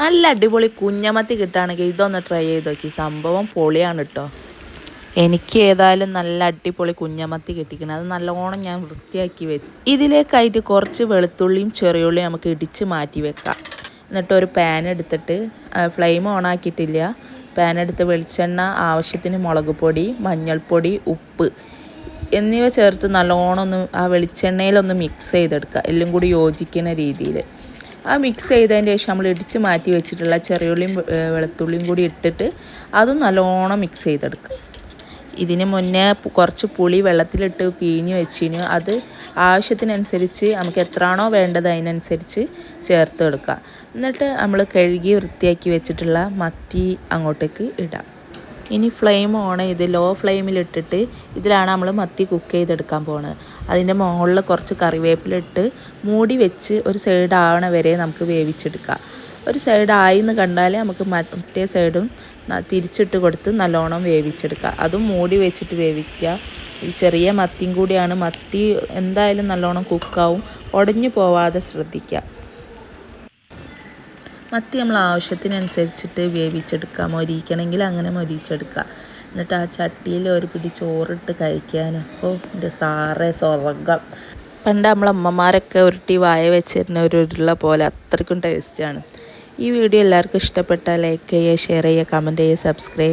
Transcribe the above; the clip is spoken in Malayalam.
നല്ല അടിപൊളി കുഞ്ഞമത്തി കിട്ടുകയാണെങ്കിൽ ഇതൊന്ന് ട്രൈ ചെയ്ത് നോക്കി. സംഭവം പൊളിയാണ് കേട്ടോ. എനിക്ക് ഏതായാലും നല്ല അടിപൊളി കുഞ്ഞമത്തി കിട്ടിക്കണം. അത് നല്ലോണം ഞാൻ വൃത്തിയാക്കി വെച്ച് ഇതിലേക്കായിട്ട് കുറച്ച് വെളുത്തുള്ളിയും ചെറിയുള്ളിയും നമുക്ക് ഇടിച്ച് മാറ്റി വെക്കാം. എന്നിട്ട് ഒരു പാൻ എടുത്തിട്ട് ഫ്ലെയിം ഓൺ ആക്കിയിട്ടില്ല. പാൻ എടുത്ത് വെളിച്ചെണ്ണ, ആവശ്യത്തിന് മുളക് പൊടി, മഞ്ഞൾപ്പൊടി, ഉപ്പ് എന്നിവ ചേർത്ത് നല്ലോണം ഒന്ന് ആ വെളിച്ചെണ്ണയിലൊന്ന് മിക്സ് ചെയ്തെടുക്കുക. എല്ലാം കൂടി യോജിക്കുന്ന രീതിയിൽ ആ മിക്സ് ചെയ്തതിന് ശേഷം നമ്മൾ ഇടിച്ച് മാറ്റി വെച്ചിട്ടുള്ള ചെറിയുള്ളിയും വെളുത്തുള്ളിയും കൂടി ഇട്ടിട്ട് അതും നല്ലോണം മിക്സ് ചെയ്തെടുക്കുക. ഇതിന് മുന്നേ കുറച്ച് പുളി വെള്ളത്തിലിട്ട് പിഴിഞ്ഞ് വെച്ചിന്. അത് ആവശ്യത്തിനനുസരിച്ച് നമുക്ക് എത്രയാണോ വേണ്ടത് അതിനനുസരിച്ച് ചേർത്ത് എടുക്കുക. എന്നിട്ട് നമ്മൾ കഴുകി വൃത്തിയാക്കി വെച്ചിട്ടുള്ള മത്തി അങ്ങോട്ടേക്ക് ഇടാം. ഇനി ഫ്ലെയിം ഓൺ ചെയ്ത് ലോ ഫ്ലെയിമിലിട്ടിട്ട് ഇതിലാണ് നമ്മൾ മത്തി കുക്ക് ചെയ്തെടുക്കാൻ പോകുന്നത്. അതിൻ്റെ മുകളിൽ കുറച്ച് കറിവേപ്പിലിട്ട് മൂടി വെച്ച് ഒരു സൈഡ് ആവണ വരെ നമുക്ക് വേവിച്ചെടുക്കാം. ഒരു സൈഡ് ആയിന്ന് കണ്ടാൽ നമുക്ക് മറ്റേ സൈഡും തിരിച്ചിട്ട് കൊടുത്ത് നല്ലോണം വേവിച്ചെടുക്കുക. അതും മൂടി വെച്ചിട്ട് വേവിക്കുക. ഈ ചെറിയ മത്തിയും കൂടിയാണ്. മത്തി എന്തായാലും നല്ലോണം കുക്കാവും. ഉടഞ്ഞു പോവാതെ ശ്രദ്ധിക്കുക. മത്തി നമ്മൾ ആവശ്യത്തിനനുസരിച്ചിട്ട് വേവിച്ചെടുക്കുക. മൊരിക്കണമെങ്കിൽ അങ്ങനെ മൊരിച്ചെടുക്കുക. എന്നിട്ട് ആ ചട്ടിയിൽ ഒരു പിടി ചോറിട്ട് കഴിക്കാനും എൻ്റെ സാറേ സ്വർഗ്ഗം. പണ്ട് നമ്മളമ്മമാരൊക്കെ ഉരുട്ടി വായ വെച്ചിരുന്ന ഒരു ഉരുള പോലെ അത്രയ്ക്കും ടേസ്റ്റാണ്. ഈ വീഡിയോ എല്ലാവർക്കും ഇഷ്ടപ്പെട്ടാൽ ലൈക്ക് ചെയ്യുക, ഷെയർ ചെയ്യുക, കമൻറ്റ് ചെയ്യുക, സബ്സ്ക്രൈബ്